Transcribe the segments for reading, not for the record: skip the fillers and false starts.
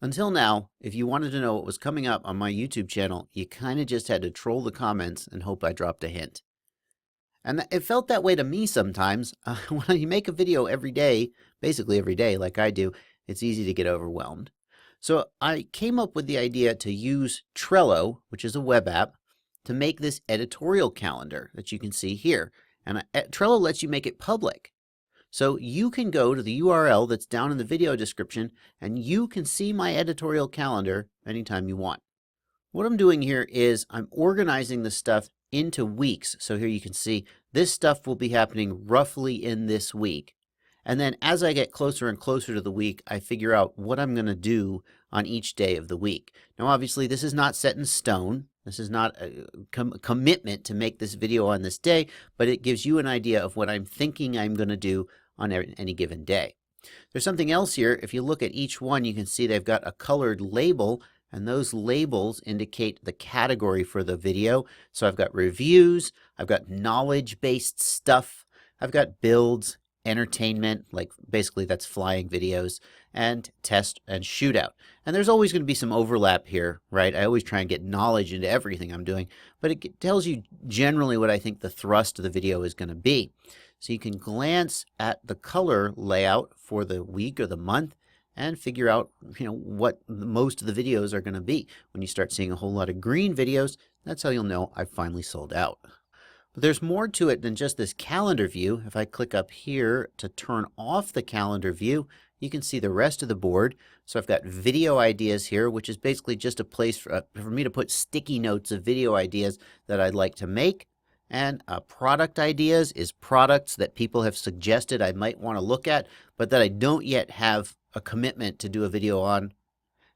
Until now, if you wanted to know what was coming up on my YouTube channel, you kind of just had to troll the comments and hope I dropped a hint. And it felt that way to me sometimes. When you make a video every day, basically every day like I do, it's easy to get overwhelmed. So I came up with the idea to use Trello, which is a web app, to make this editorial calendar that you can see here. And Trello lets you make it public. So you can go to the URL that's down in the video description and you can see my editorial calendar anytime you want. What I'm doing here is I'm organizing the stuff into weeks. So here you can see this stuff will be happening roughly in this week. And then as I get closer and closer to the week, I figure out what I'm going to do on each day of the week. Now, obviously, this is not set in stone. This is not a commitment to make this video on this day, but it gives you an idea of what I'm thinking I'm going to do on any given day. There's something else here. If you look at each one, you can see they've got a colored label, and those labels indicate the category for the video. So I've got reviews, I've got knowledge-based stuff, I've got builds, entertainment, like basically that's flying videos, and test and shootout. And there's always going to be some overlap here, right? I always try and get knowledge into everything I'm doing, but it tells you generally what I think the thrust of the video is going to be. So you can glance at the color layout for the week or the month and figure out, what most of the videos are going to be. When you start seeing a whole lot of green videos, that's how you'll know I've finally sold out. But there's more to it than just this calendar view. If I click up here to turn off the calendar view, you can see the rest of the board. So I've got video ideas here, which is basically just a place for me to put sticky notes of video ideas that I'd like to make. And product ideas is products that people have suggested I might want to look at, but that I don't yet have a commitment to do a video on.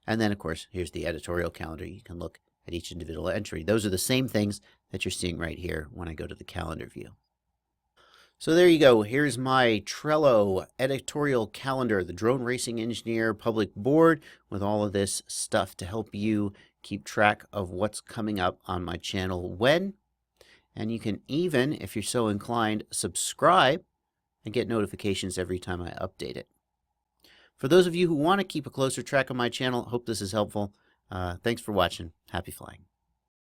And then, of course, here's the editorial calendar. You can look at each individual entry. Those are the same things that you're seeing right here when I go to the calendar view. So there you go. Here's my Trello editorial calendar, the Drone Racing Engineer public board with all of this stuff to help you keep track of what's coming up on my channel when. And you can even, if you're so inclined, subscribe and get notifications every time I update it. For those of you who want to keep a closer track of my channel, hope this is helpful. Thanks for watching. Happy flying.